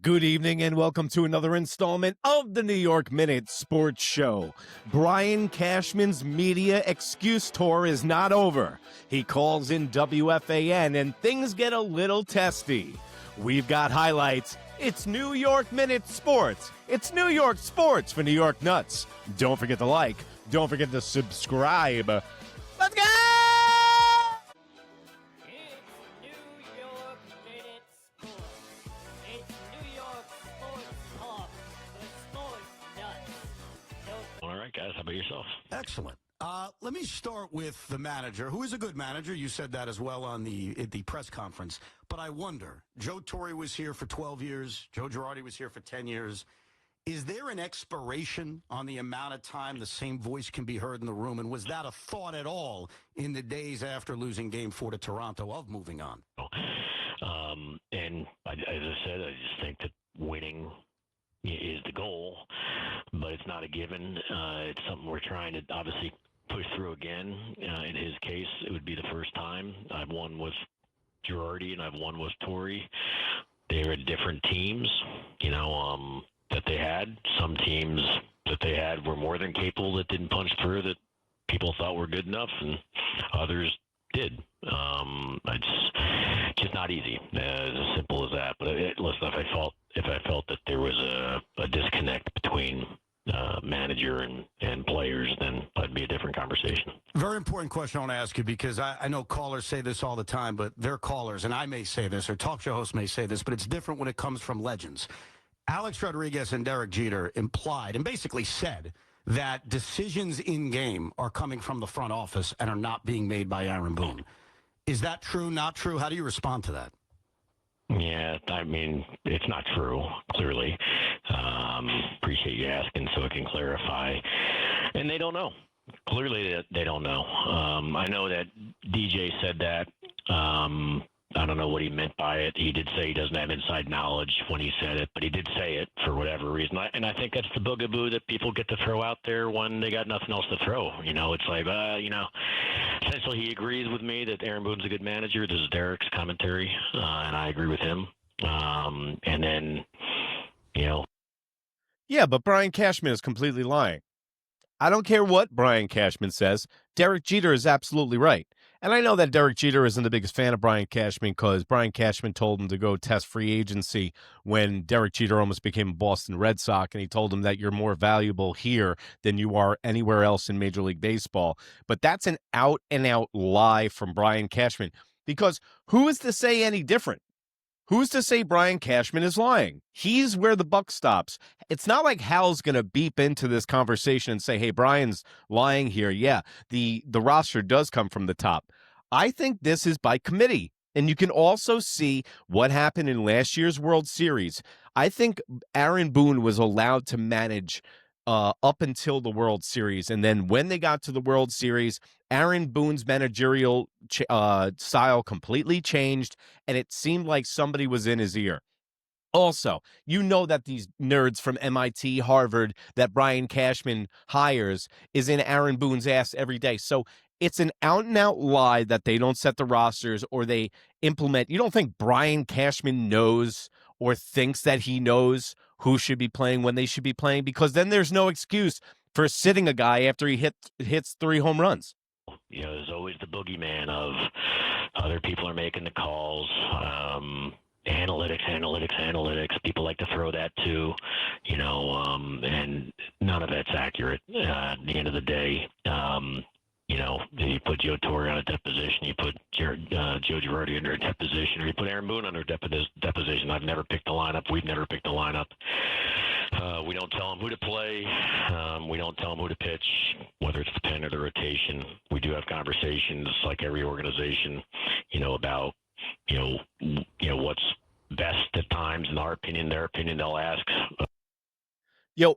Good evening and welcome to another installment of the New York Minute Sports Show. Brian Cashman's media excuse tour is not over. He calls in WFAN and things get a little testy. We've got highlights. It's New York Minute Sports. It's New York sports for New York nuts. Don't forget to like. Don't forget to subscribe. Let's go! All right, guys, how about yourself? Excellent. Let me start with the manager, who is a good manager. You said that as well at the press conference. But I wonder, Joe Torre was here for 12 years. Joe Girardi was here for 10 years. Is there an expiration on the amount of time the same voice can be heard in the room? And was that a thought at all in the days after losing Game 4 to Toronto of moving on? And as I said, I just think that winning is the goal, but it's not a given. It's something we're trying to obviously push through again. In his case, it would be the first time. I've won with Girardi and I've won with Torre. They were different teams, that they had. Some teams that they had were more than capable that didn't punch through that people thought were good enough, and others did. It's just not easy, as simple as that. But listen, if I felt that there was a disconnect between manager and players, then that'd be a different conversation. Very important question I want to ask you, because I know callers say this all the time, but they're callers, and I may say this, or talk show hosts may say this, but it's different when it comes from legends. Alex Rodriguez and Derek Jeter implied and basically said that decisions in game are coming from the front office and are not being made by Aaron Boone. Is that true, not true? How do you respond to that? Yeah, I mean, it's not true, clearly. Appreciate you asking so I can clarify. And they don't know. Clearly, they don't know. I know that DJ said that. I don't know what he meant by it. He did say he doesn't have inside knowledge when he said it, but he did say it for whatever reason. And I think that's the boogaboo that people get to throw out there when they got nothing else to throw. It's like, essentially he agrees with me that Aaron Boone's a good manager. This is Derek's commentary, and I agree with him. And then, Yeah, but Brian Cashman is completely lying. I don't care what Brian Cashman says. Derek Jeter is absolutely right. And I know that Derek Jeter isn't the biggest fan of Brian Cashman because Brian Cashman told him to go test free agency when Derek Jeter almost became a Boston Red Sox, and he told him that you're more valuable here than you are anywhere else in Major League Baseball. But that's an out-and-out lie from Brian Cashman, because who is to say any different? Who's to say Brian Cashman is lying? He's where the buck stops. It's not like Hal's going to beep into this conversation and say, hey, Brian's lying here. Yeah, the roster does come from the top. I think this is by committee. And you can also see what happened in last year's World Series. I think Aaron Boone was allowed to manage up until the World Series. And then when they got to the World Series, Aaron Boone's managerial style completely changed, and it seemed like somebody was in his ear. Also, that these nerds from MIT, Harvard, that Brian Cashman hires is in Aaron Boone's ass every day. So it's an out-and-out lie that they don't set the rosters or they implement. You don't think Brian Cashman knows or thinks that he knows who should be playing when they should be playing? Because then there's no excuse for sitting a guy after he hits 3 home runs. There's always the boogeyman of other people are making the calls. Analytics. People like to throw that too, and none of that's accurate. At the end of the day, you put Joe Torre on a deposition, you put Joe Girardi under a deposition, or you put Aaron Boone under a deposition. I've never picked the lineup. We've never picked the lineup. We don't tell them who to play. We don't tell them who to pitch, whether it's the pen or the rotation. We do have conversations, like every organization, about what's best at times. In our opinion, their opinion, they'll ask.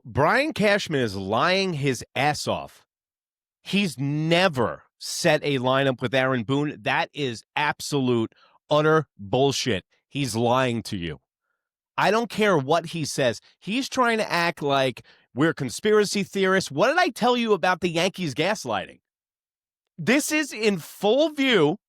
Brian Cashman is lying his ass off. He's never set a lineup with Aaron Boone. That is absolute, utter bullshit. He's lying to you. I don't care what he says. He's trying to act like we're conspiracy theorists. What did I tell you about the Yankees gaslighting? This is in full view.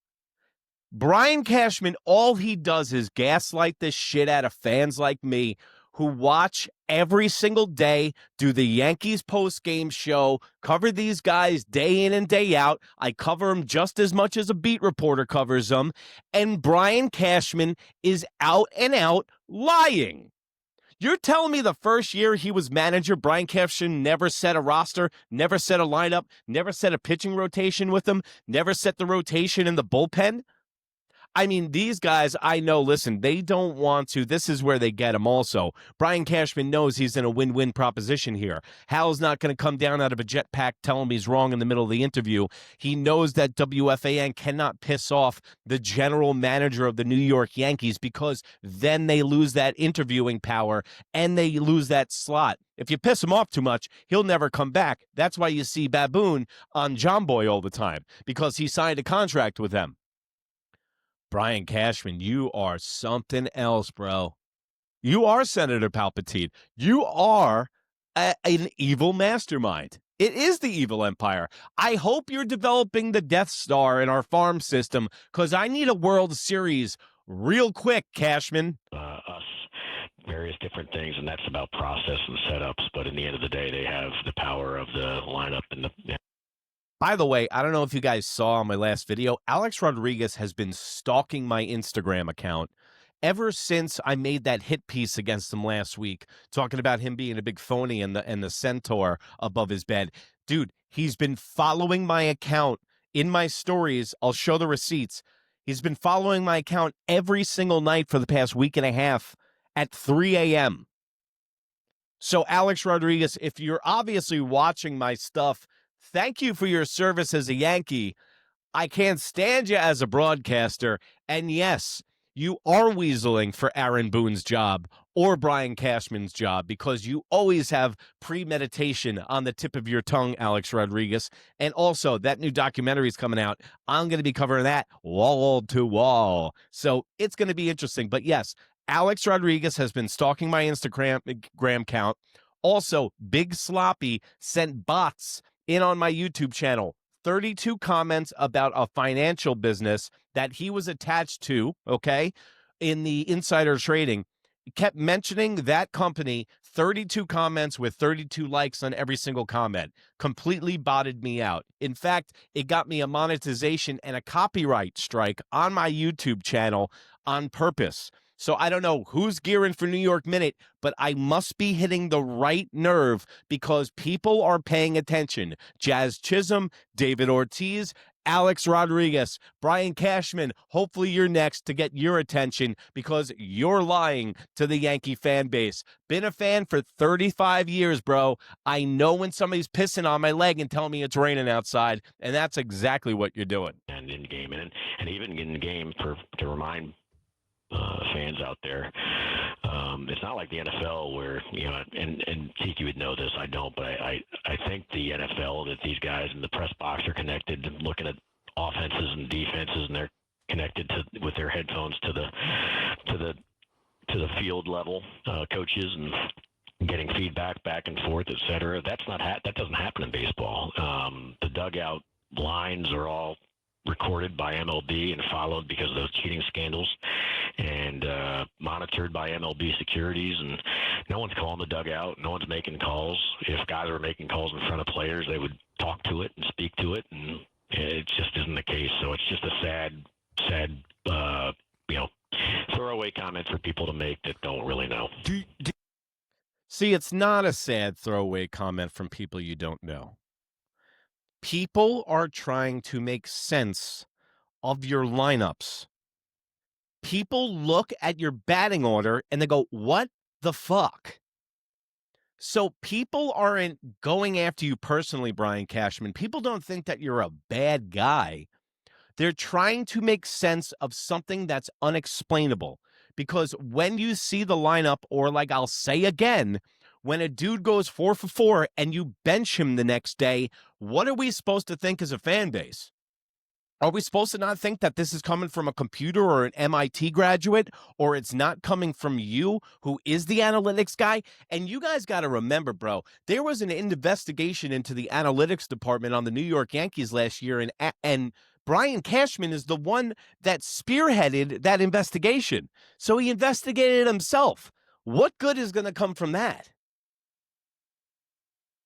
Brian Cashman, all he does is gaslight this shit out of fans like me who watch every single day, do the Yankees post-game show, cover these guys day in and day out. I cover them just as much as a beat reporter covers them. And Brian Cashman is out and out lying. You're telling me the first year he was manager, Brian Cashman never set a roster, never set a lineup, never set a pitching rotation with them, never set the rotation in the bullpen? I mean, these guys, I know, listen, they don't want to. This is where they get him also. Brian Cashman knows he's in a win-win proposition here. Hal's not going to come down out of a jetpack, tell him he's wrong in the middle of the interview. He knows that WFAN cannot piss off the general manager of the New York Yankees because then they lose that interviewing power and they lose that slot. If you piss him off too much, he'll never come back. That's why you see Baboon on John Boy all the time, because he signed a contract with them. Brian Cashman, you are something else, bro. You are Senator Palpatine. You are an evil mastermind. It is the evil empire. I hope you're developing the Death Star in our farm system, because I need a World Series real quick, Cashman. Us, various different things, and that's about process and setups. But in the end of the day, they have the power of the lineup and the. By the way, I don't know if you guys saw my last video, Alex Rodriguez has been stalking my Instagram account ever since I made that hit piece against him last week, talking about him being a big phony and the centaur above his bed. Dude, he's been following my account in my stories. I'll show the receipts. He's been following my account every single night for the past week and a half at 3 a.m. So, Alex Rodriguez, if you're obviously watching my stuff, thank you for your service as a Yankee. I can't stand you as a broadcaster. And yes, you are weaseling for Aaron Boone's job or Brian Cashman's job, because you always have premeditation on the tip of your tongue, Alex Rodriguez. And also, that new documentary is coming out. I'm going to be covering that wall to wall. So it's going to be interesting. But yes, Alex Rodriguez has been stalking my Instagram account. Also, Big Sloppy sent bots in on my YouTube channel, 32 comments about a financial business that he was attached to, okay, in the insider trading. He kept mentioning that company, 32 comments with 32 likes on every single comment. Completely botted me out. In fact, it got me a monetization and a copyright strike on my YouTube channel on purpose. So I don't know who's gearing for New York Minute, but I must be hitting the right nerve because people are paying attention. Jazz Chisholm, David Ortiz, Alex Rodriguez, Brian Cashman, hopefully you're next to get your attention because you're lying to the Yankee fan base. Been a fan for 35 years, bro. I know when somebody's pissing on my leg and telling me it's raining outside, and that's exactly what you're doing. And in game, and even in game, to remind fans out there, it's not like the NFL where, and Tiki would know this, I don't, but I think the NFL, that these guys in the press box are connected, looking at offenses and defenses, and they're connected with their headphones to the field level coaches and getting feedback back and forth, et cetera. That doesn't happen in baseball. The dugout lines are all recorded by MLB and followed because of those cheating scandals, and monitored by MLB securities, and no one's calling the dugout. No one's making calls. If guys were making calls in front of players, they would talk to it and speak to it, and it just isn't the case. So it's just a sad, throwaway comment for people to make that don't really know. See, it's not a sad throwaway comment from people you don't know. People are trying to make sense of your lineups. People look at your batting order and they go, what the fuck? So people aren't going after you personally, Brian Cashman. People don't think that you're a bad guy. They're trying to make sense of something that's unexplainable. Because when you see the lineup, or like I'll say again, when a dude goes 4 for 4 and you bench him the next day, what are we supposed to think as a fan base? Are we supposed to not think that this is coming from a computer or an MIT graduate, or it's not coming from you, who is the analytics guy? And you guys got to remember, bro, there was an investigation into the analytics department on the New York Yankees last year, and Brian Cashman is the one that spearheaded that investigation. So he investigated himself. What good is going to come from that?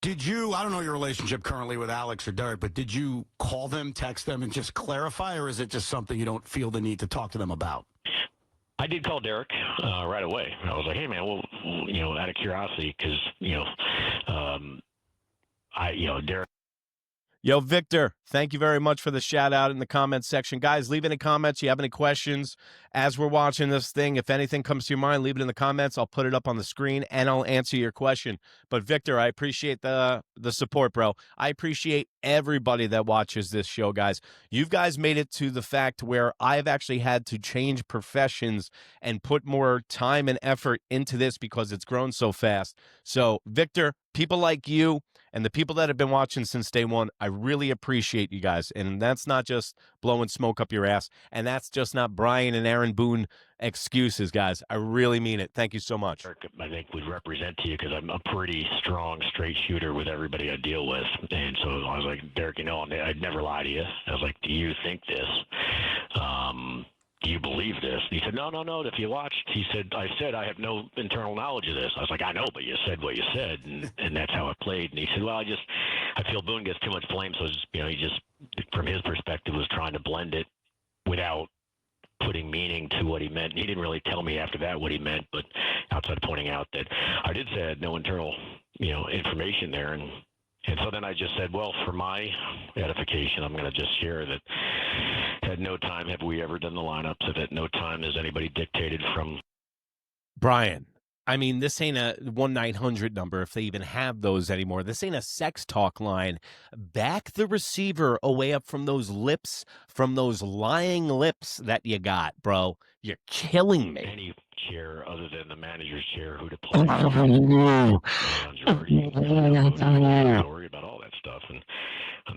Did you, I don't know your relationship currently with Alex or Derek, but did you call them, text them, and just clarify, or is it just something you don't feel the need to talk to them about? I did call Derek right away. I was like, hey, man, well, out of curiosity, because, Derek. Yo, Victor, thank you very much for the shout out in the comments section. Guys, leave any comments. You have any questions as we're watching this thing? If anything comes to your mind, leave it in the comments. I'll put it up on the screen and I'll answer your question. But Victor, I appreciate the support, bro. I appreciate everybody that watches this show, guys. You guys made it to the fact where I've actually had to change professions and put more time and effort into this because it's grown so fast. So, Victor, people like you and the people that have been watching since day one, I really appreciate you guys. And that's not just blowing smoke up your ass. And that's just not Brian and Aaron Boone excuses, guys. I really mean it. Thank you so much. I think would represent to you because I'm a pretty strong straight shooter with everybody I deal with. And so I was like, Derek, I'd never lie to you. I was like, do you think this? Do you believe this? And he said, no. If you watched, I said, I have no internal knowledge of this. I was like, I know, but you said what you said, and that's how it played. And he said, well, I feel Boone gets too much blame. So, he just, from his perspective, was trying to blend it without putting meaning to what he meant. And he didn't really tell me after that what he meant, but outside of pointing out that I did say I had no internal, information there. And so then I just said, well, for my edification, I'm going to just share that at no time have we ever done the lineups. If at no time has anybody dictated from Brian. I mean, this ain't a 1-900 number if they even have those anymore. This ain't a sex talk line. Back the receiver away up from those lips, from those lying lips that you got, bro. You're killing me. Any chair other than the manager's chair who to play. Sorry about all that stuff. And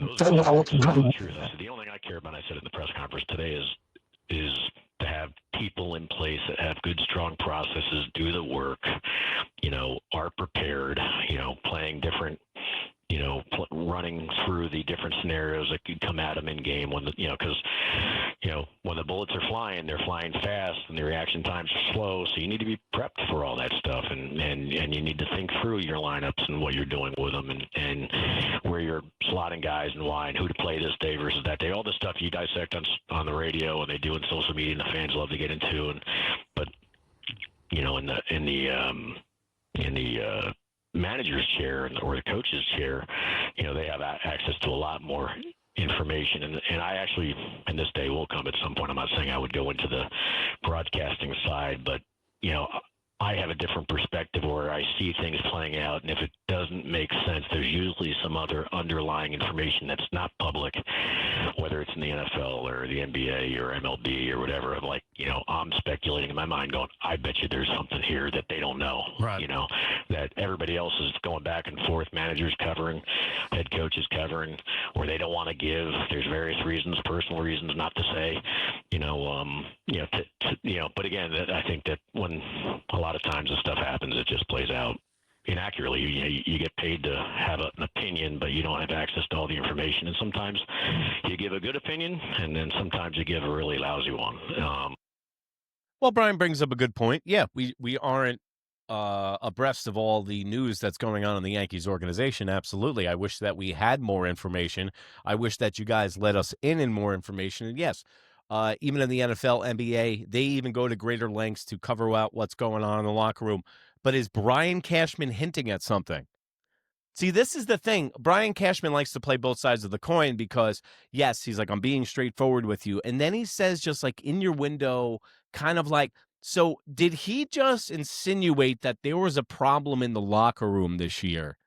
those are the truth. I said, the only thing I care about, I said in the press conference today, is to have people in place that have good, strong processes, do the work, are prepared, playing different, running through the different scenarios that could come at them in game when because when the bullets are flying, they're flying fast and the reaction times are slow. So you need to be prepped for all that stuff, and you need to think through your lineups and what you're doing with them, and where you're slotting guys and why, and who to play this day versus that day. All this stuff you dissect on the radio and they do in social media, and the fans love to get into. But in the manager's chair or the coach's chair, they have access to a lot more information. And I actually, and this day will come at some point, I'm not saying I would go into the broadcasting side, but, I have a different perspective where I see things playing out. And if it doesn't make sense, there's usually some other underlying information that's not public, whether it's in the NFL or the NBA or MLB or whatever. Like, I'm speculating in my mind going, I bet you there's something here that they don't know, right. That everybody else is going back and forth, managers covering, head coaches covering, or they don't want to give. There's various reasons, personal reasons not to say, but again, I think that when a lot of times this stuff happens, it just plays out inaccurately. You get paid to have an opinion, but you don't have access to all the information. And sometimes you give a good opinion, and then sometimes you give a really lousy one. Well, Brian brings up a good point. Yeah, we aren't abreast of all the news that's going on in the Yankees organization. Absolutely. I wish that we had more information. I wish that you guys let us in more information. And yes, even in the NFL, NBA, they even go to greater lengths to cover out what's going on in the locker room. But is Brian Cashman hinting at something? See, this is the thing. Brian Cashman likes to play both sides of the coin because, yes, he's like, I'm being straightforward with you. And then he says, just like in your window, kind of like, so did he just insinuate that there was a problem in the locker room this year?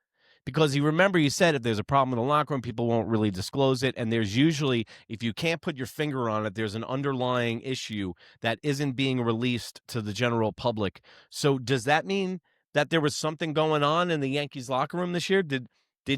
Because he said if there's a problem in the locker room, people won't really disclose it. And there's usually, if you can't put your finger on it, there's an underlying issue that isn't being released to the general public. So does that mean that there was something going on in the Yankees locker room this year? Did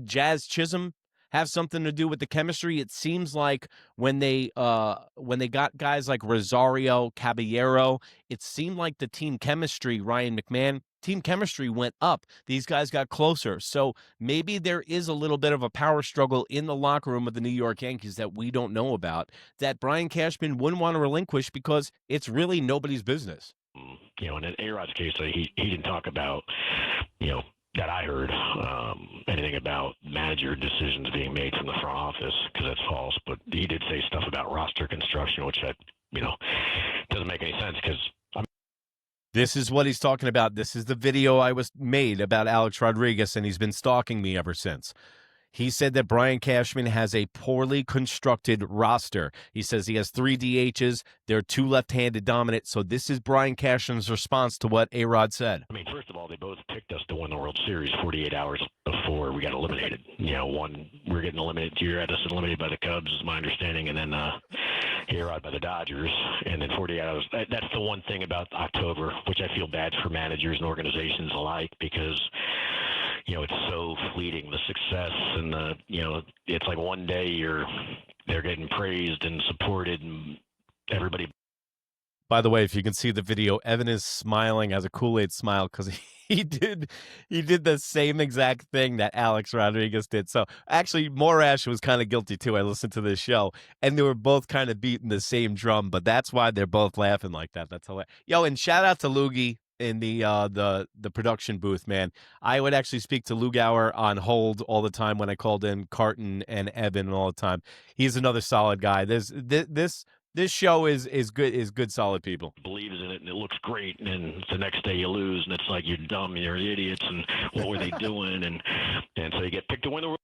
Jazz Chisholm have something to do with the chemistry? It seems like when they got guys like Rosario, Caballero, it seemed like the team chemistry, Ryan McMahon, team chemistry went up. These guys got closer. So maybe there is a little bit of a power struggle in the locker room of the New York Yankees that we don't know about, that Brian Cashman wouldn't want to relinquish because it's really nobody's business. In A-Rod's case, he didn't talk about, that I heard anything about manager decisions being made from the front office, because that's false. But he did say stuff about roster construction, which doesn't make any sense, because this is what he's talking about. This is the video I was made about Alex Rodriguez, and he's been stalking me ever since. He said that Brian Cashman has a poorly constructed roster. He says he has 3 DHs. They're 2 left-handed dominant. So this is Brian Cashman's response to what A-Rod said. First of all, they both picked us to win the World Series 48 hours before we got eliminated. One, we're getting eliminated. You had us eliminated by the Cubs, is my understanding, and then A-Rod by the Dodgers. And then 48 hours. That's the one thing about October, which I feel bad for managers and organizations alike, because it's so fleeting, the success, and it's like one day they're getting praised and supported, and everybody. By the way, if you can see the video, Evan is smiling, has a Kool-Aid smile, because he did the same exact thing that Alex Rodriguez did. So actually, Morash was kind of guilty too. I listened to this show, and they were both kind of beating the same drum, but that's why they're both laughing like that. That's hilarious. Yo, and shout out to Loogie in the production booth, man. I would actually speak to Lugauer on hold all the time when I called in Carton and Evan all the time. He's another solid guy. This show is good, solid people. Believes in it, and it looks great, and then the next day you lose, and it's like, you're dumb, you're idiots, and what were they doing? And so you get picked to win the World.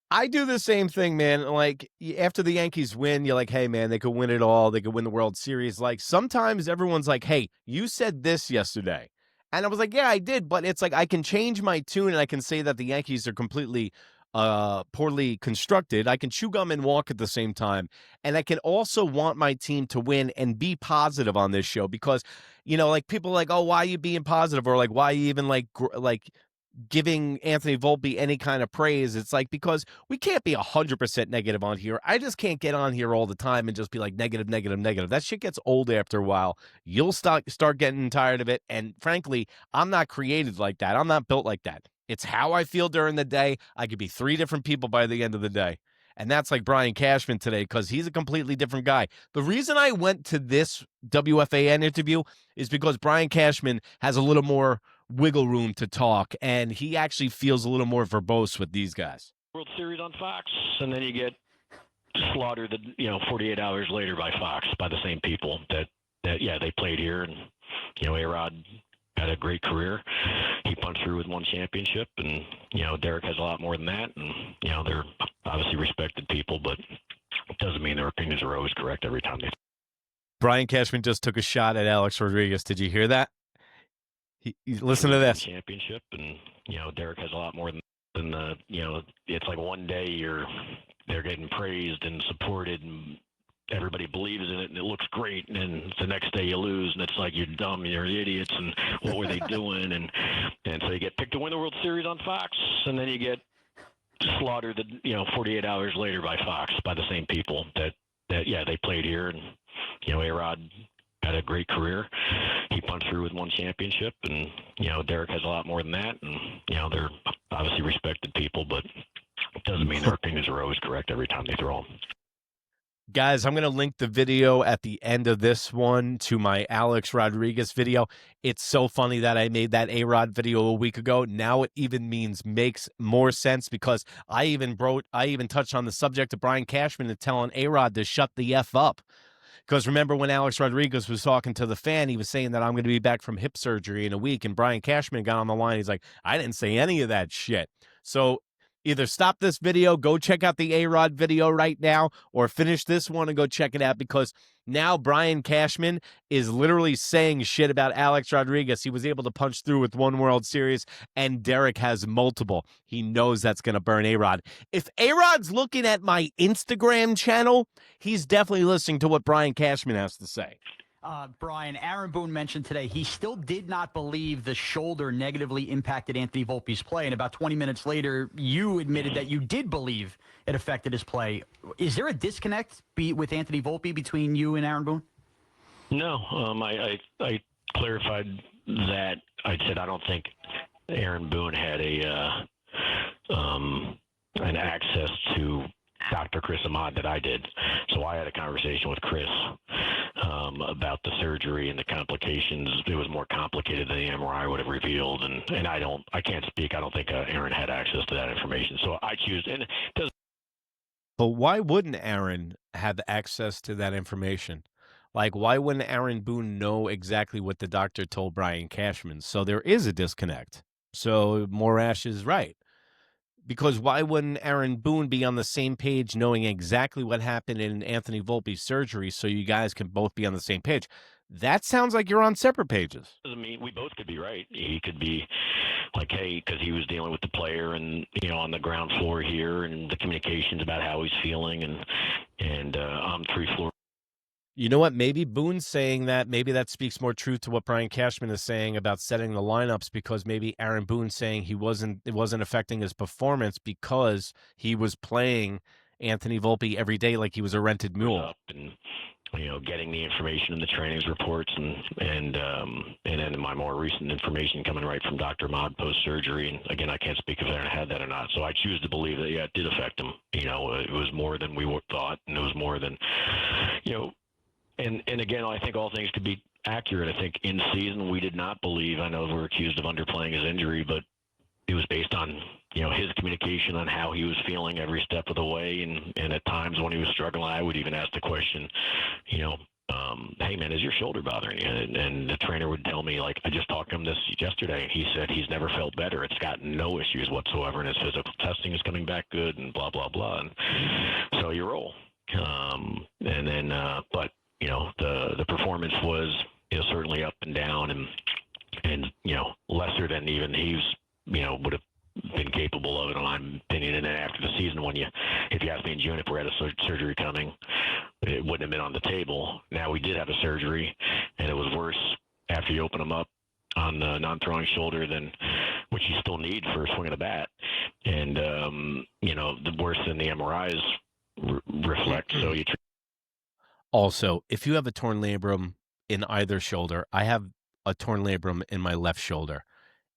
I do the same thing, man. Like, after the Yankees win, you're like, hey, man, they could win it all. They could win the World Series. Like, sometimes everyone's like, hey, you said this yesterday. And I was like, yeah, I did. But it's like, I can change my tune, and I can say that the Yankees are completely poorly constructed. I can chew gum and walk at the same time. And I can also want my team to win and be positive on this show, because, like, people are like, oh, why are you being positive? Or like, why are you even like giving Anthony Volpe any kind of praise? It's like, because we can't be 100% negative on here. I just can't get on here all the time and just be like negative, negative, negative. That shit gets old after a while. You'll start getting tired of it. And frankly, I'm not created like that. I'm not built like that. It's how I feel during the day. I could be 3 different people by the end of the day. And that's like Brian Cashman today, because he's a completely different guy. The reason I went to this WFAN interview is because Brian Cashman has a little more wiggle room to talk, and he actually feels a little more verbose with these guys. World Series on Fox, and then you get slaughtered 48 hours later by Fox, by the same people that they played here. And A-Rod had a great career. He punched through with 1 championship, and Derek has a lot more than that, and they're obviously respected people, but it doesn't mean their opinions are always correct every time they. Brian Cashman just took a shot at Alex Rodriguez. Did you hear that? Listen to this. Championship, and Derek has a lot more than it's like one day they're getting praised and supported, and everybody believes in it, and it looks great, and then the next day you lose, and it's like, you're dumb, you're idiots, and what were they doing? And so you get picked to win the World Series on Fox, and then you get slaughtered 48 hours later by Fox, by the same people that they played here. And A-Rod had a great career. He punched through with 1 championship, and Derek has a lot more than that, and they're obviously respected people, but it doesn't mean their opinions are always correct every time they throw them. Guys, I'm going to link the video at the end of this one to my Alex Rodriguez video. It's so funny that I made that A-Rod video a week ago. Now it even makes more sense, because I even touched on the subject of Brian Cashman and telling A-Rod to shut the F up. Because remember when Alex Rodriguez was talking to the fan, he was saying that I'm going to be back from hip surgery in a week, and Brian Cashman got on the line. He's like, I didn't say any of that shit. So either stop this video, go check out the A-Rod video right now, or finish this one and go check it out, because now Brian Cashman is literally saying shit about Alex Rodriguez. He was able to punch through with 1 World Series, and Derek has multiple. He knows that's going to burn A-Rod. If A-Rod's looking at my Instagram channel, he's definitely listening to what Brian Cashman has to say. Brian, Aaron Boone mentioned today he still did not believe the shoulder negatively impacted Anthony Volpe's play, and about 20 minutes later, you admitted that you did believe it affected his play. Is there a disconnect with Anthony Volpe between you and Aaron Boone? No, I clarified that I said I don't think Aaron Boone had an access to Dr. Chris Ahmad that I did. So I had a conversation with Chris about the surgery and the complications. It was more complicated than the MRI would have revealed, and I can't speak. I don't think Aaron had access to that information. So I choose, and it does. But why wouldn't Aaron have access to that information? Like, why wouldn't Aaron Boone know exactly what the doctor told Brian Cashman? So there is a disconnect. So Morash is right. Because why wouldn't Aaron Boone be on the same page knowing exactly what happened in Anthony Volpe's surgery so you guys can both be on the same page? That sounds like you're on separate pages. Doesn't mean we both could be right. He could be like, hey, because he was dealing with the player and, on the ground floor here and the communications about how he's feeling and I'm 3 floors. You know what? Maybe Boone's saying that. Maybe that speaks more truth to what Brian Cashman is saying about setting the lineups, because maybe Aaron Boone's saying it wasn't affecting his performance because he was playing Anthony Volpe every day like he was a rented mule. Up and getting the information in the trainings reports and then my more recent information coming right from Dr. Ahmad post surgery. And again, I can't speak if Aaron had that or not. So I choose to believe that it did affect him. It was more than we thought, and it was more than And again, I think all things could be accurate. I think in season we did not believe. I know we're accused of underplaying his injury, but it was based on his communication on how he was feeling every step of the way, and at times when he was struggling, I would even ask the question, hey man, is your shoulder bothering you? And the trainer would tell me, like, I just talked to him this yesterday, and he said he's never felt better. It's got no issues whatsoever, and his physical testing is coming back good, and blah blah blah. And so you roll, and then but. The performance was certainly up and down and lesser than even he's would have been capable of it, in my opinion. And then after the season, if you asked me in June if we had a surgery coming, it wouldn't have been on the table. Now we did have a surgery, and it was worse after you open him up on the non-throwing shoulder than which you still need for a swing of the bat, and the worse than the MRIs reflect. So you. Also, if you have a torn labrum in either shoulder, I have a torn labrum in my left shoulder.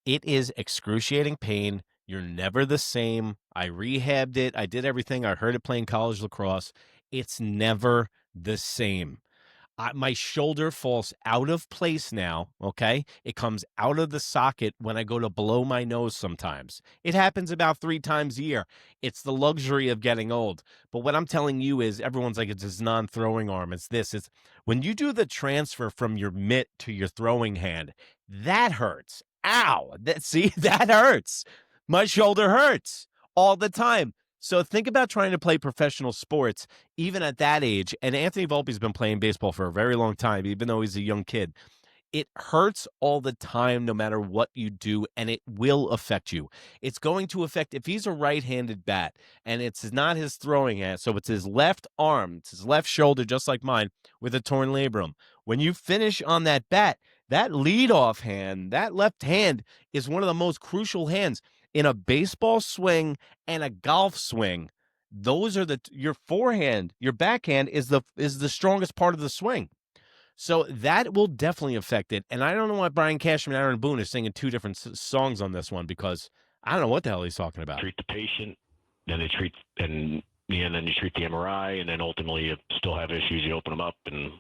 It is excruciating pain. You're never the same. I rehabbed it. I did everything. I heard it playing college lacrosse. It's never the same. My shoulder falls out of place now, okay? It comes out of the socket when I go to blow my nose sometimes. It happens about 3 times a year. It's the luxury of getting old. But what I'm telling you is everyone's like, it's his non-throwing arm. It's this. It's when you do the transfer from your mitt to your throwing hand, that hurts. Ow. That hurts. My shoulder hurts all the time. So think about trying to play professional sports, even at that age. And Anthony Volpe's been playing baseball for a very long time, even though he's a young kid. It hurts all the time, no matter what you do, and it will affect you. It's going to affect, if he's a right-handed bat, and it's not his throwing hand, so it's his left arm, it's his left shoulder, just like mine, with a torn labrum. When you finish on that bat, that leadoff hand, that left hand is one of the most crucial hands. In a baseball swing and a golf swing, those are your forehand, your backhand is the strongest part of the swing. So that will definitely affect it. And I don't know why Brian Cashman and Aaron Boone are singing 2 different songs on this one, because I don't know what the hell he's talking about. Treat the patient, then they treat, and then you treat the MRI, and then ultimately you still have issues. You open them up, and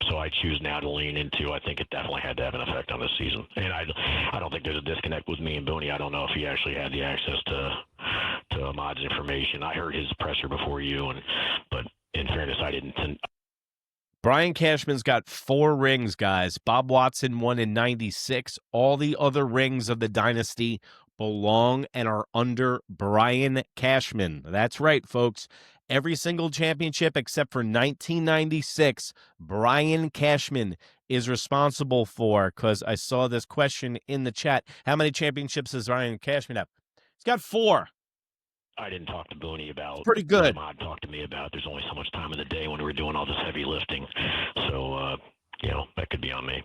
so I choose now to lean into. I think it definitely had to have an effect on this season, and I don't think there's a disconnect with me and Booney. I don't know if he actually had the access to Ahmad's information. I heard his presser before you, but in fairness, I didn't. Brian Cashman's got 4 rings, guys. Bob Watson won in 96. All the other rings of the dynasty belong and are under Brian Cashman. That's right, folks. Every single championship except for 1996, Brian Cashman is responsible for, because I saw this question in the chat. How many championships does Brian Cashman have? He's got 4. I didn't talk to Booney about. Pretty good. Ahmad talked to me about. There's only so much time in the day when we're doing all this heavy lifting. So that could be on me.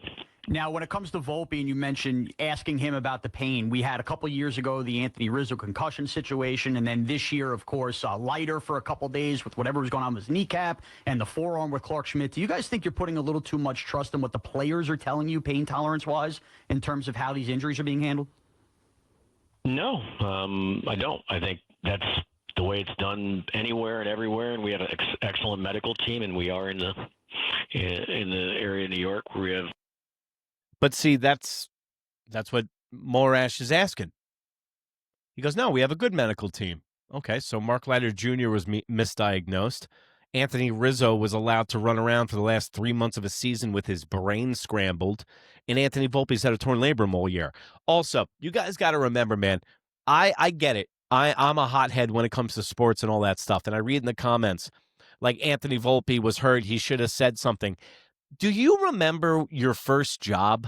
Now, when it comes to Volpe, and you mentioned asking him about the pain, we had a couple years ago the Anthony Rizzo concussion situation, and then this year, of course, lighter for a couple days with whatever was going on with his kneecap and the forearm with Clark Schmidt. Do you guys think you're putting a little too much trust in what the players are telling you, pain tolerance-wise, in terms of how these injuries are being handled? No, I don't. I think that's the way it's done anywhere and everywhere, and we have an excellent medical team, and we are in the area of New York where we have. But see, that's what Morash is asking. He goes, no, we have a good medical team. Okay, so Mark Leiter Jr. was misdiagnosed. Anthony Rizzo was allowed to run around for the last 3 months of a season with his brain scrambled. And Anthony Volpe's had a torn labrum all year. Also, you guys got to remember, man, I get it. I'm a hothead when it comes to sports and all that stuff. And I read in the comments, like Anthony Volpe was hurt. He should have said something. Do you remember your first job?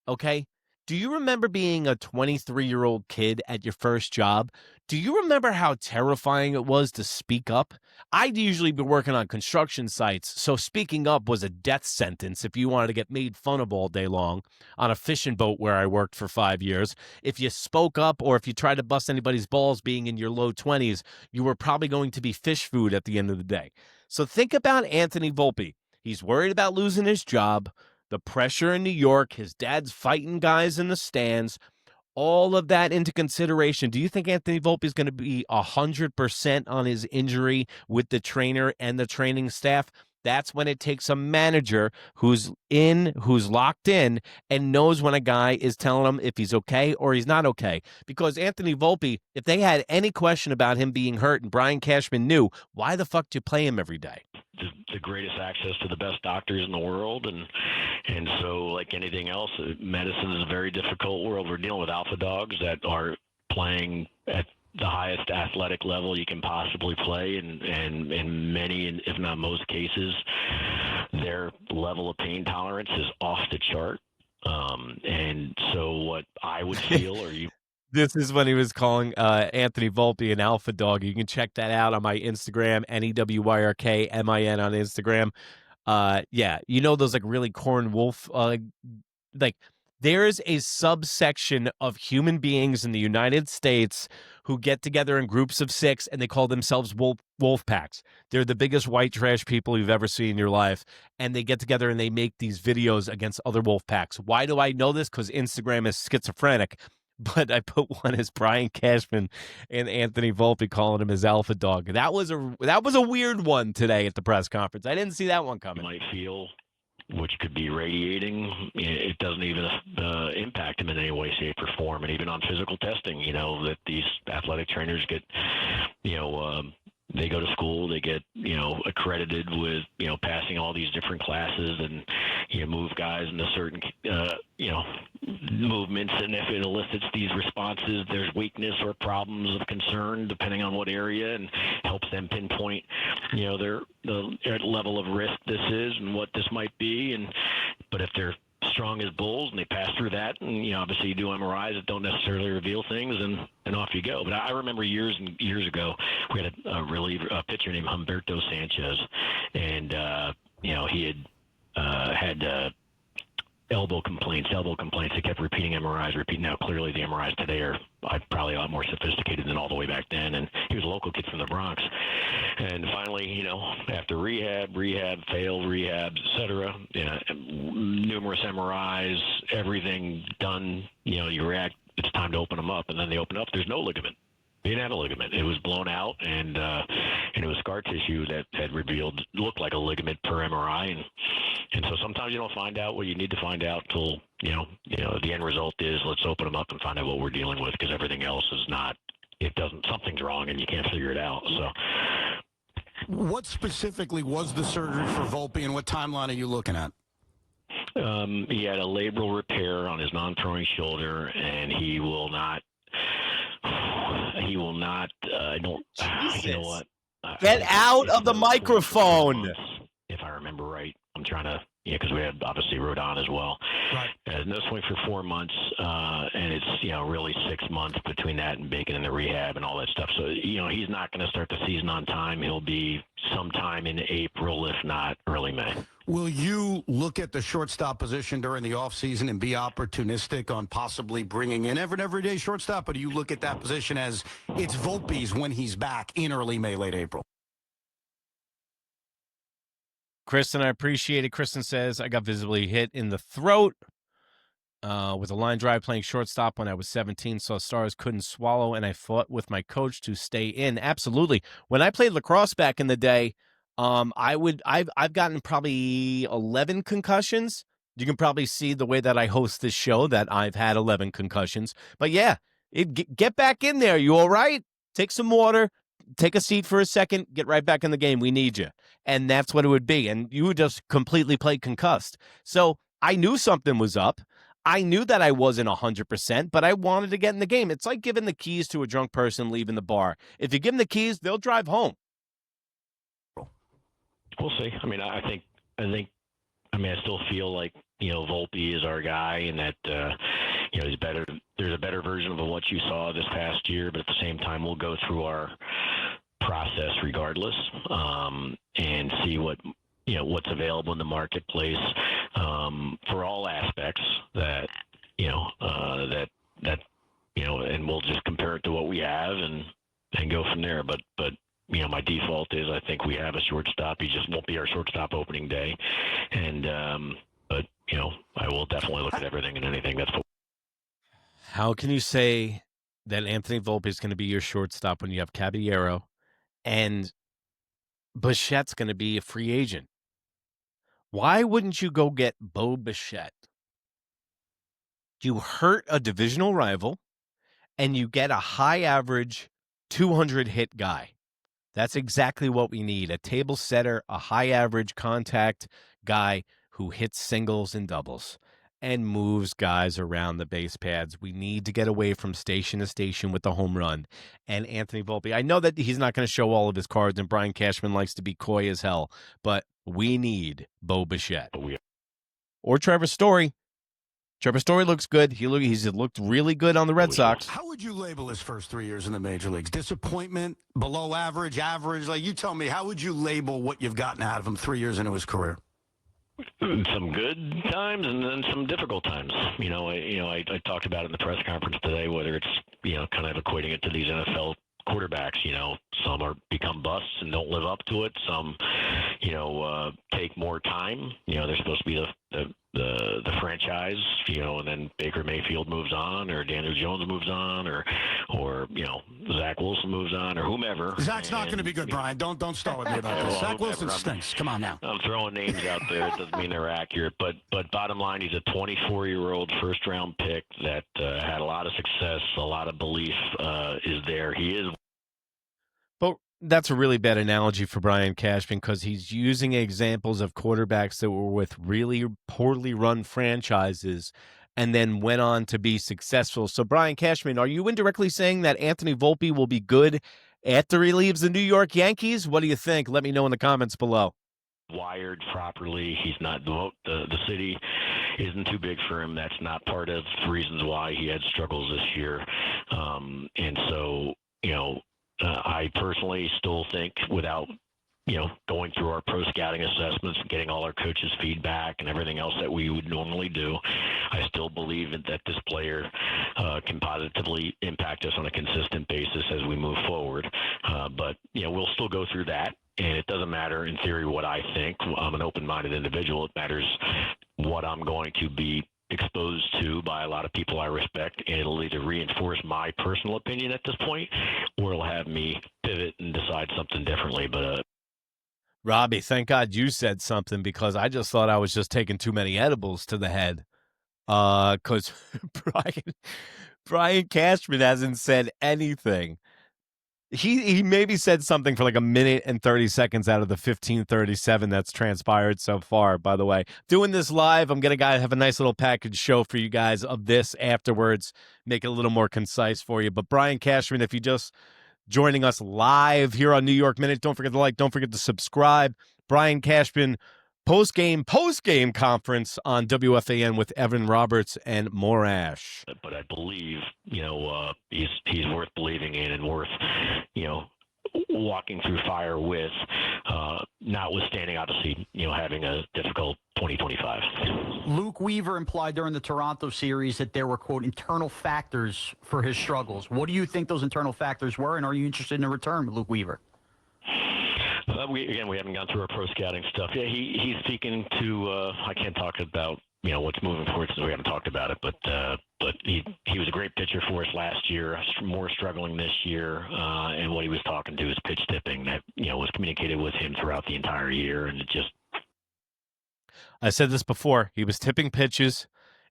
Okay. Do you remember being a 23-year-old kid at your first job? Do you remember how terrifying it was to speak up? I'd usually be working on construction sites, so speaking up was a death sentence if you wanted to get made fun of all day long. On a fishing boat where I worked for 5 years, if you spoke up or if you tried to bust anybody's balls being in your low 20s, you were probably going to be fish food at the end of the day. So think about Anthony Volpe. He's worried about losing his job, the pressure in New York, his dad's fighting guys in the stands, all of that into consideration. Do you think Anthony Volpe is going to be 100% on his injury with the trainer and the training staff? That's when it takes a manager who's locked in and knows when a guy is telling him if he's okay or he's not okay. Because Anthony Volpe, if they had any question about him being hurt and Brian Cashman knew, why the fuck do you play him every day? The greatest access to the best doctors in the world, and so like anything else, medicine is a very difficult world. We're dealing with alpha dogs that are playing at the highest athletic level you can possibly play, and in many, if not most cases, their level of pain tolerance is off the chart. And so what I would feel, or you. This is when he was calling Anthony Volpe an alpha dog. You can check that out on my Instagram, NEWYRKMIN on Instagram. Yeah, you know those like really corn wolf, like there is a subsection of human beings in the United States who get together in groups of 6 and they call themselves wolf packs. They're the biggest white trash people you've ever seen in your life, and they get together and they make these videos against other wolf packs. Why do I know this? Because Instagram is schizophrenic. But I put one as Brian Cashman and Anthony Volpe calling him his alpha dog. That was a weird one today at the press conference. I didn't see that one coming. Might feel, which could be radiating. It doesn't even impact him in any way, shape, or form. And even on physical testing, that these athletic trainers get, they go to school, they get, accredited with, passing all these different classes and, move guys into certain, movements. And if it elicits these responses, there's weakness or problems of concern, depending on what area, and helps them pinpoint, the level of risk this is and what this might be. But if they're strong as bulls and they pass through that, and obviously you do MRIs that don't necessarily reveal things, and off you go. But I remember years and years ago we had a pitcher named Humberto Sanchez, and he had elbow complaints. He kept repeating MRIs. Now, clearly the MRIs today are probably a lot more sophisticated than all the way back then. And he was a local kid from the Bronx. And finally, after rehab, failed rehabs, et cetera, numerous MRIs, everything done, you react, it's time to open them up. And then they open up, there's no ligament. He didn't have a ligament. It was blown out, and it was scar tissue that had looked like a ligament per MRI. And so sometimes you don't find out what you need to find out till, the end result is let's open them up and find out what we're dealing with, because everything else is not, something's wrong and you can't figure it out. So. What specifically was the surgery for Volpe, and what timeline are you looking at? He had a labral repair on his non-throwing shoulder, and he will not, you know what? Get out of the microphone. If I remember right, I'm trying to, because we had obviously Rodon as well. Right. No swing for 4 months, and it's, really 6 months between that and Bacon and the rehab and all that stuff. So, he's not going to start the season on time. He'll be sometime in April, if not early May. Will you look at the shortstop position during the offseason and be opportunistic on possibly bringing in an everyday shortstop, or do you look at that position as it's Volpe's when he's back in early May, late April? Kristen, I appreciate it. Kristen says, I got visibly hit in the throat with a line drive playing shortstop when I was 17. Saw stars, couldn't swallow, and I fought with my coach to stay in. Absolutely. When I played lacrosse back in the day, I've gotten probably 11 concussions. You can probably see the way that I host this show that I've had 11 concussions. But yeah, get back in there. You all right? Take some water. Take a seat for a second. Get right back in the game. We need you. And that's what it would be. And you would just completely play concussed. So I knew something was up. I knew that I wasn't 100%, but I wanted to get in the game. It's like giving the keys to a drunk person leaving the bar. If you give them the keys, they'll drive home. We'll see. I mean, I still feel like, Volpe is our guy, and that, he's better. There's a better version of what you saw this past year, but at the same time, we'll go through our process regardless, and see what's available in the marketplace, for all aspects that, and we'll just compare it to what we have and go from there. But my default is I think we have a shortstop. He just won't be our shortstop opening day. And, but I will definitely look at everything and anything that's. How can you say that Anthony Volpe is going to be your shortstop when you have Caballero and Bichette's going to be a free agent? Why wouldn't you go get Bo Bichette? You hurt a divisional rival and you get a high average 200 hit guy. That's exactly what we need. A table setter, a high average contact guy who hits singles and doubles and moves guys around the base pads. We need to get away from station to station with the home run. And Anthony Volpe, I know that he's not going to show all of his cards, and Brian Cashman likes to be coy as hell, but we need Bo Bichette. Or Trevor Story. Trevor Story looks good. He's looked really good on the Red Sox. How would you label his first 3 years in the major leagues? Disappointment, below average, average? Like, you tell me, how would you label what you've gotten out of him 3 years into his career? Some good times and then some difficult times. I talked about it in the press conference today, whether it's, kind of equating it to these NFL quarterbacks. Some become busts and don't live up to it. Some, take more time. They're supposed to be the franchise, and then Baker Mayfield moves on, or Daniel Jones moves on, or Zach Wilson moves on, or whomever. Zach's not going to be good, Brian. Don't start with me about this. Zach Wilson stinks. Come on now. I'm throwing names out there. It doesn't mean they're accurate, but bottom line, he's a 24-year-old first-round pick that had a lot of success, a lot of belief is there. He is. But that's a really bad analogy for Brian Cashman because he's using examples of quarterbacks that were with really poorly run franchises and then went on to be successful. So, Brian Cashman, are you indirectly saying that Anthony Volpe will be good after he leaves the New York Yankees? What do you think? Let me know in the comments below. Wired properly. He's not the city isn't too big for him. That's not part of the reasons why he had struggles this year. And so, I personally still think without, going through our pro scouting assessments and getting all our coaches' feedback and everything else that we would normally do, I still believe that this player can positively impact us on a consistent basis as we move forward. But, we'll still go through that. And it doesn't matter, in theory, what I think. I'm an open-minded individual. It matters what I'm going to be exposed to by a lot of people I respect, and it'll either reinforce my personal opinion at this point, or it'll have me pivot and decide something differently. But Robbie, thank God you said something because I just thought I was just taking too many edibles to the head. Because Brian Cashman hasn't said anything. He maybe said something for like a minute and 30 seconds out of the 15:37 that's transpired so far, by the way. Doing this live, I'm going to have a nice little package show for you guys of this afterwards, make it a little more concise for you. But Brian Cashman, if you just joining us live here on New York Minute, don't forget to like, don't forget to subscribe. Brian Cashman Post-game conference on WFAN with Evan Roberts and Morash. But I believe, he's worth believing in and worth, walking through fire with, notwithstanding, obviously, having a difficult 2025. Luke Weaver implied during the Toronto series that there were, quote, internal factors for his struggles. What do you think those internal factors were, and are you interested in a return with Luke Weaver? We haven't gone through our pro scouting stuff. Yeah, he's speaking to. I can't talk about what's moving forward since we haven't talked about it. But he was a great pitcher for us last year. More struggling this year, and what he was talking to is pitch tipping that was communicated with him throughout the entire year, and it just. I said this before. He was tipping pitches.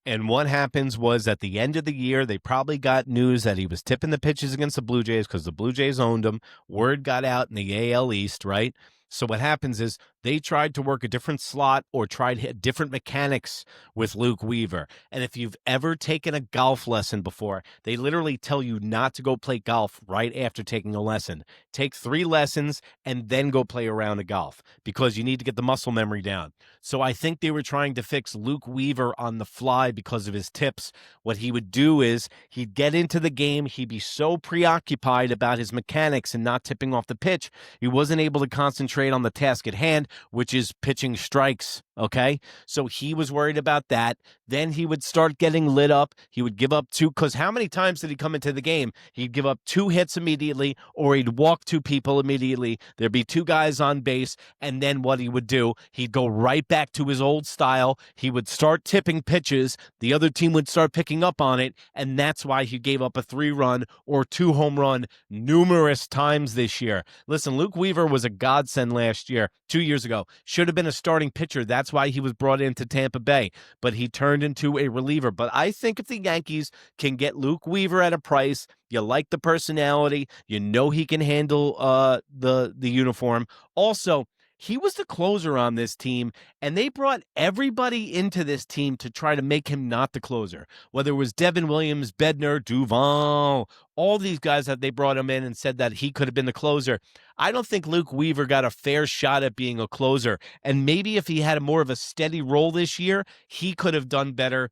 And what happens was at the end of the year, they probably got news that he was tipping the pitches against the Blue Jays because the Blue Jays owned him. Word got out in the AL East, right? So what happens is they tried to work a different slot or tried different mechanics with Luke Weaver. And if you've ever taken a golf lesson before, they literally tell you not to go play golf right after taking a lesson. Take 3 lessons and then go play a round of golf because you need to get the muscle memory down. So I think they were trying to fix Luke Weaver on the fly because of his tips. What he would do is he'd get into the game. He'd be so preoccupied about his mechanics and not tipping off the pitch, he wasn't able to concentrate on the task at hand, which is pitching strikes. Okay. So he was worried about that. Then he would start getting lit up. He would give up 2, because how many times did he come into the game? He'd give up 2 hits immediately, or he'd walk 2 people immediately. There'd be 2 guys on base. And then what he would do, he'd go right back to his old style. He would start tipping pitches. The other team would start picking up on it. And that's why he gave up a 3-run or 2 home run numerous times this year. Listen, Luke Weaver was a godsend last year, 2 years ago. Should have been a starting pitcher. That's why he was brought into Tampa Bay, but he turned into a reliever. But I think if the Yankees can get Luke Weaver at a price, you like the personality, he can handle the uniform. Also, he was the closer on this team, and they brought everybody into this team to try to make him not the closer. Whether it was Devin Williams, Bednar, Duvall, all these guys that they brought him in and said that he could have been the closer. I don't think Luke Weaver got a fair shot at being a closer. And maybe if he had more of a steady role this year, he could have done better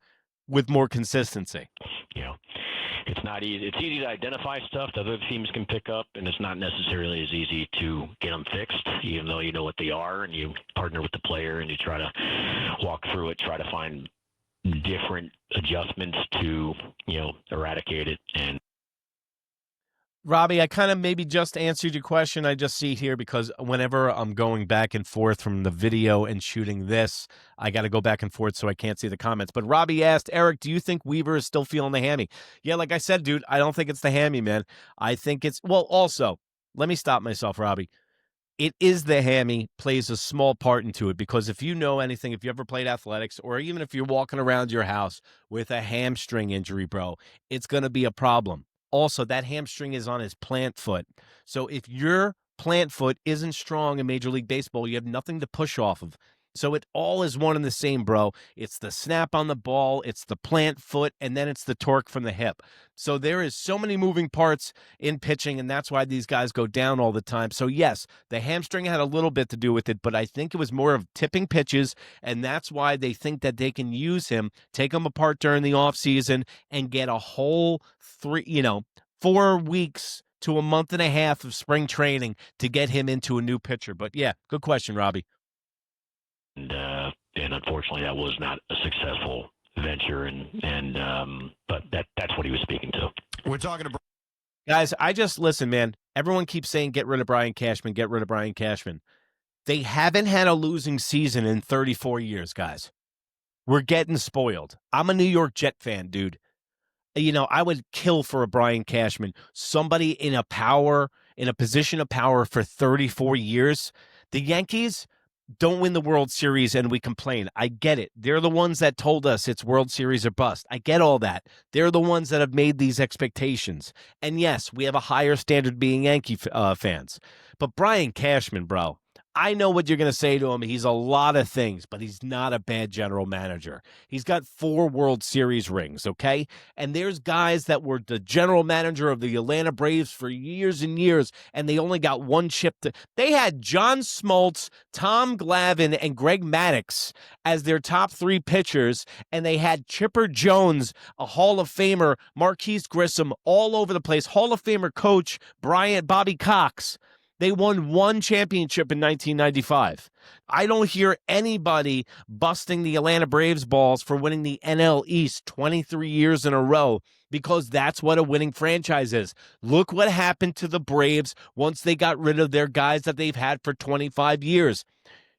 with more consistency. It's not easy. It's easy to identify stuff that other teams can pick up, and it's not necessarily as easy to get them fixed, even though you know what they are, and you partner with the player, and you try to walk through it, try to find different adjustments to, eradicate it. And Robbie, I kind of maybe just answered your question. I just see here because whenever I'm going back and forth from the video and shooting this, I got to go back and forth so I can't see the comments. But Robbie asked, Eric, do you think Weaver is still feeling the hammy? Yeah, like I said, dude, I don't think it's the hammy, man. I think it's, also, let me stop myself, Robbie. It is the hammy, plays a small part into it, because if you know anything, if you ever played athletics, or even if you're walking around your house with a hamstring injury, bro, it's going to be a problem. Also, that hamstring is on his plant foot. So if your plant foot isn't strong in Major League Baseball, you have nothing to push off of. So it all is one and the same, bro. It's the snap on the ball, it's the plant foot, and then it's the torque from the hip. So there is so many moving parts in pitching, and that's why these guys go down all the time. So yes, the hamstring had a little bit to do with it, but I think it was more of tipping pitches, and that's why they think that they can use him, take him apart during the offseason, and get a whole 4 weeks to a month and a half of spring training to get him into a new pitcher. But yeah, good question, Robbie. And unfortunately, that was not a successful venture, but that's what he was speaking to. We're talking about guys. Listen, man. Everyone keeps saying get rid of Brian Cashman, get rid of Brian Cashman. They haven't had a losing season in 34 years, guys. We're getting spoiled. I'm a New York Jet fan, dude. I would kill for a Brian Cashman, somebody in a position of power for 34 years. The Yankees don't win the World Series and we complain. I get it. They're the ones that told us it's World Series or bust. I get all that. They're the ones that have made these expectations. And yes, we have a higher standard being Yankee fans. But Brian Cashman, bro, I know what you're going to say to him. He's a lot of things, but he's not a bad general manager. He's got 4 World Series rings, okay? And there's guys that were the general manager of the Atlanta Braves for years and years, and they only got 1 chip. They had John Smoltz, Tom Glavine, and Greg Maddux as their top 3 pitchers, and they had Chipper Jones, a Hall of Famer, Marquise Grissom, all over the place, Hall of Famer coach Bobby Cox. They won 1 championship in 1995. I don't hear anybody busting the Atlanta Braves balls for winning the NL East 23 years in a row, because that's what a winning franchise is. Look what happened to the Braves once they got rid of their guys that they've had for 25 years.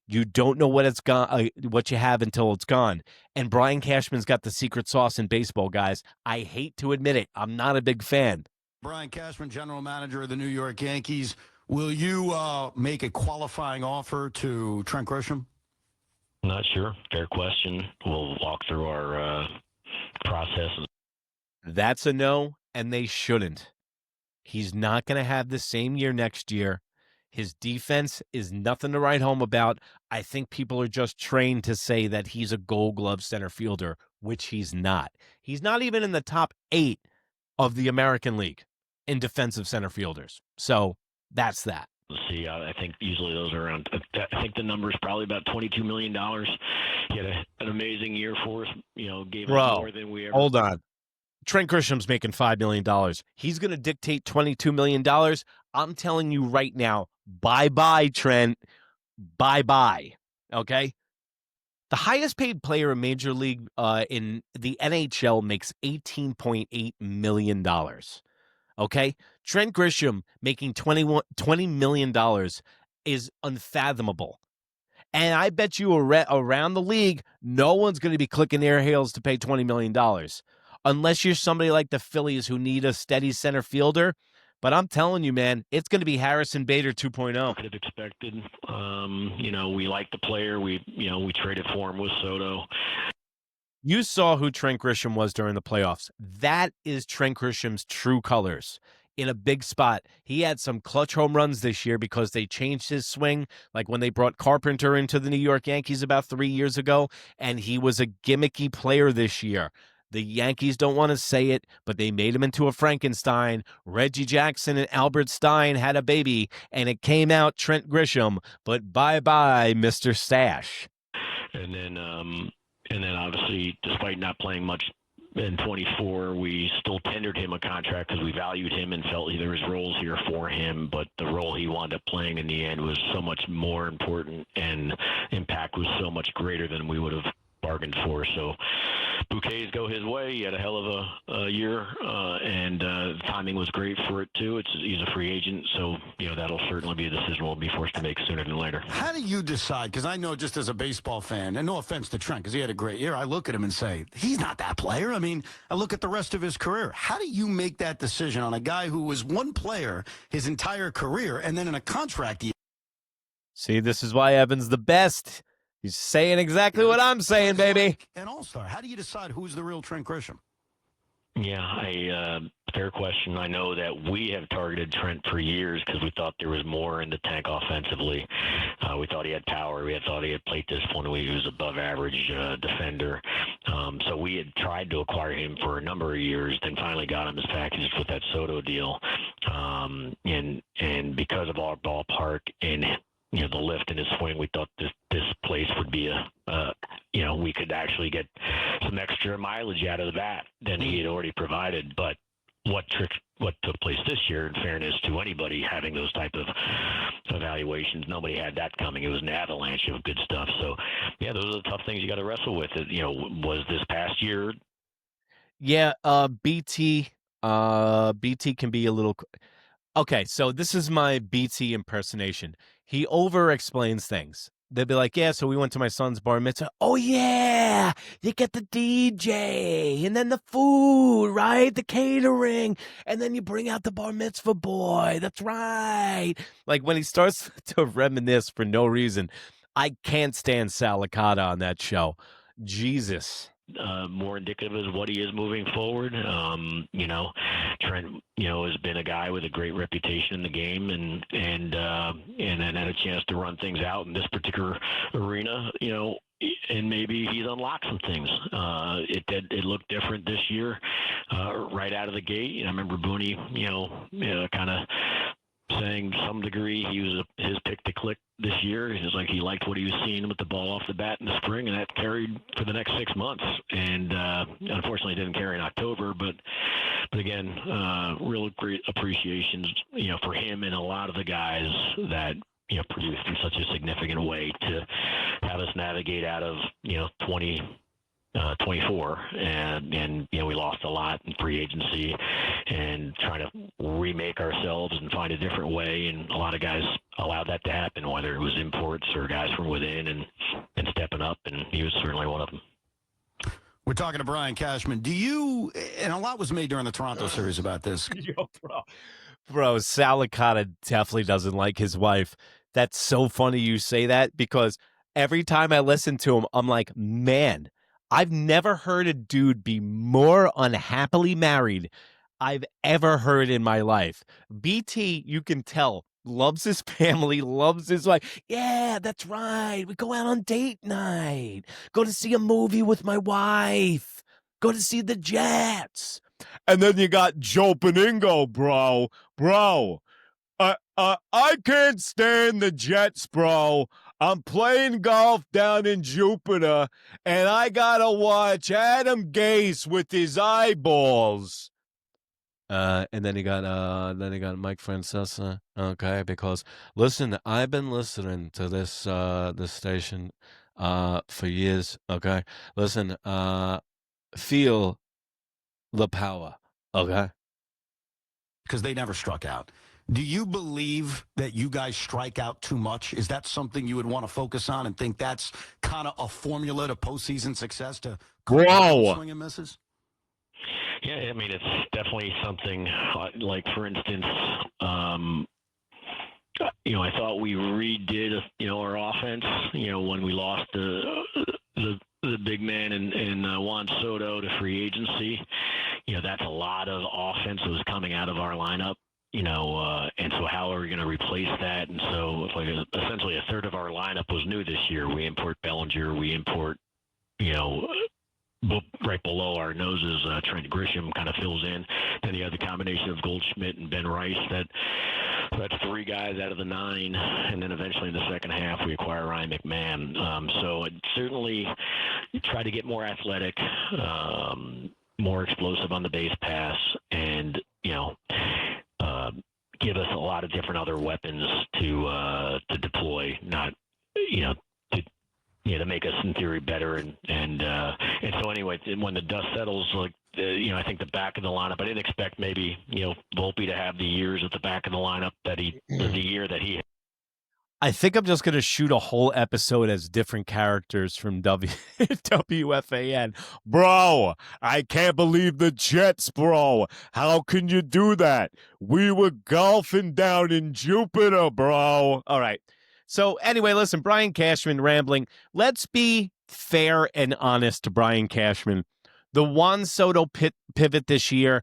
You don't know what you have until it's gone. And Brian Cashman's got the secret sauce in baseball, guys. I hate to admit it. I'm not a big fan. Brian Cashman, general manager of the New York Yankees. Will you make a qualifying offer to Trent Grisham? Not sure. Fair question. We'll walk through our process. That's a no, and they shouldn't. He's not going to have the same year next year. His defense is nothing to write home about. I think people are just trained to say that he's a Gold Glove center fielder, which he's not. He's not even in the top 8 of the American League in defensive center fielders. So that's that. See, I think usually those are around, I think the number is probably about $22 million. He had an amazing year for us, gave us more than we ever. Hold on. Trent Grisham's making $5 million. He's going to dictate $22 million. I'm telling you right now, bye-bye, Trent. Bye-bye. Okay? The highest paid player in Major League in the NHL makes $18.8 million. Okay? Trent Grisham making $20 million is unfathomable. And I bet you around the league, no one's going to be clicking their heels to pay $20 million. Unless you're somebody like the Phillies who need a steady center fielder. But I'm telling you, man, it's going to be Harrison Bader 2.0. Could have expected. We like the player. We traded for him with Soto. You saw who Trent Grisham was during the playoffs. That is Trent Grisham's true colors. In a big spot. He had some clutch home runs this year because they changed his swing, like when they brought Carpenter into the New York Yankees about 3 years ago, and he was a gimmicky player this year. The Yankees don't want to say it, but they made him into a Frankenstein. Reggie Jackson and Albert Stein had a baby, and it came out Trent Grisham, but bye-bye, Mr. Stash. And then obviously, despite not playing much in 24, we still tendered him a contract because we valued him and felt there was roles here for him, but the role he wound up playing in the end was so much more important and impact was so much greater than we would have bargained for. So bouquets go his way. He had a hell of a year, and the timing was great for it too. He's a free agent, so that'll certainly be a decision we'll be forced to make sooner than later. How do you decide? Because I know, just as a baseball fan, and no offense to Trent, because he had a great year, I look at him and say, he's not that player. I mean, I look at the rest of his career. How do you make that decision on a guy who was one player his entire career, and then in a contract year? See, this is why Evan's the best. He's saying exactly what I'm saying, baby. Like an all-star. How do you decide who's the real Trent Grisham? Yeah, fair question. I know that we have targeted Trent for years because we thought there was more in the tank offensively. We thought he had power. We thought he had plate discipline. He was above average defender. So we had tried to acquire him for a number of years, then finally got him as packaged with that Soto deal. And because of our ballpark and the lift in his swing, we thought this place would be we could actually get some extra mileage out of the bat than he had already provided. But what took place this year, in fairness to anybody having those type of evaluations, nobody had that coming. It was an avalanche of good stuff. So, yeah, those are the tough things you got to wrestle with. Was this past year? Yeah, BT can be a little. Okay, so this is my BT impersonation. He over-explains things. They'll be like, yeah, so we went to my son's bar mitzvah. Oh, yeah, you get the DJ and then the food, right? The catering. And then you bring out the bar mitzvah boy. That's right. Like when he starts to reminisce for no reason, I can't stand Sal Licata on that show. Jesus. more indicative of what he is moving forward. Trent, has been a guy with a great reputation in the game, and then had a chance to run things out in this particular arena. And maybe he's unlocked some things. It looked different this year, right out of the gate. I remember Boone, kind of saying to some degree he was his pick to click this year. It was like he liked what he was seeing with the ball off the bat in the spring, and that carried for the next 6 months. And unfortunately, it didn't carry in October. But again, real great appreciation, for him and a lot of the guys that produced in such a significant way to have us navigate out of 24, and we lost a lot in free agency, and trying to remake ourselves and find a different way. And a lot of guys allowed that to happen, whether it was imports or guys from within and stepping up, and he was certainly one of them. We're talking to Brian Cashman. Do you, and a lot was made during the Toronto series about this. Yo, bro, Sal Licata definitely doesn't like his wife. That's so funny you say that, because every time I listen to him, I'm like, man, I've never heard a dude be more unhappily married I've ever heard in my life. BT, you can tell, loves his family, loves his wife. Yeah, that's right. We go out on date night. Go to see a movie with my wife. Go to see the Jets. And then you got Joe Beningo, bro. Bro, I can't stand the Jets, bro. I'm playing golf down in Jupiter, and I gotta watch Adam Gase with his eyeballs. And then he got Mike Francesa. Okay, because listen, I've been listening to this station for years. Okay, listen, feel the power. Okay, because they never struck out. Do you believe that you guys strike out too much? Is that something you would want to focus on and think that's kind of a formula to postseason success, to swing and misses? Yeah, I mean, it's definitely something like, for instance, I thought we redid, our offense, when we lost the big man in Juan Soto to free agency. That's a lot of offense that was coming out of our lineup. And so how are we going to replace that? And so essentially a third of our lineup was new this year. We import Bellinger, we import, right below our noses, Trent Grisham kind of fills in. Then you have the combination of Goldschmidt and Ben Rice. That's 3 guys out of the 9. And then eventually in the second half, we acquire Ryan McMahon. So I'd certainly try to get more athletic, more explosive on the base pass, and, give us a lot of different other weapons to deploy, not, to make us in theory better. And so anyway, when the dust settles, I think the back of the lineup, I didn't expect maybe, Volpe to have the years at the back of the lineup the year that he had. I think I'm just going to shoot a whole episode as different characters from WFAN. Bro, I can't believe the Jets, bro. How can you do that? We were golfing down in Jupiter, bro. All right. So anyway, listen, Brian Cashman rambling. Let's be fair and honest to Brian Cashman. The Juan Soto pivot this year,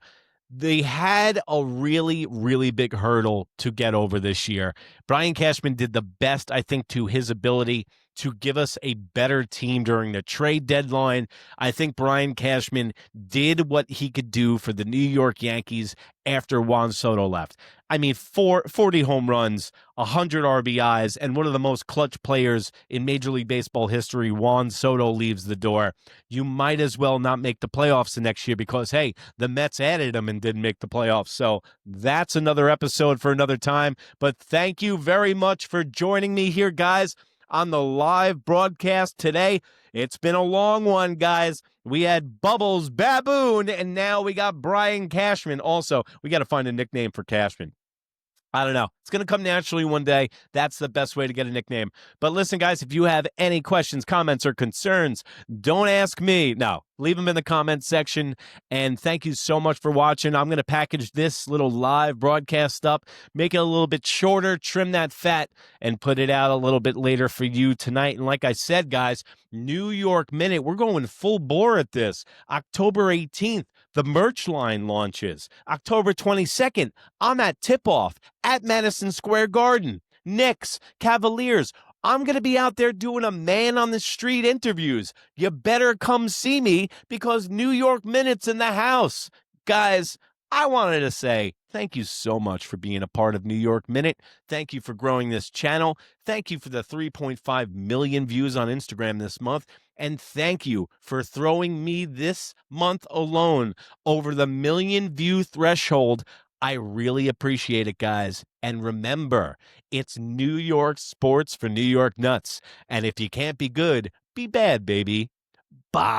they had a really, really big hurdle to get over this year. Brian Cashman did the best, I think, to his ability to give us a better team during the trade deadline. I think Brian Cashman did what he could do for the New York Yankees after Juan Soto left. I mean, 40 home runs, 100 RBIs, and one of the most clutch players in Major League Baseball history, Juan Soto, leaves the door. You might as well not make the playoffs the next year because, hey, the Mets added him and didn't make the playoffs. So that's another episode for another time. But thank you very much for joining me here, guys, on the live broadcast today. It's been a long one, guys. We had Bubbles Baboon, and now we got Brian Cashman. Also, we got to find a nickname for Cashman. I don't know. It's going to come naturally one day. That's the best way to get a nickname. But listen, guys, if you have any questions, comments, or concerns, don't ask me. No, leave them in the comments section. And thank you so much for watching. I'm going to package this little live broadcast up, make it a little bit shorter, trim that fat, and put it out a little bit later for you tonight. And like I said, guys, New York Minute, we're going full bore at this. October 18th, the merch line launches. October 22nd, I'm at tip-off at Madison Square Garden. Knicks, Cavaliers. I'm going to be out there doing a man-on-the-street interviews. You better come see me because New York Minute's in the house. Guys, I wanted to say thank you so much for being a part of New York Minute. Thank you for growing this channel. Thank you for the 3.5 million views on Instagram this month. And thank you for throwing me this month alone over the 1 million view threshold. I really appreciate it, guys. And remember, it's New York sports for New York nuts. And if you can't be good, be bad, baby. Bye.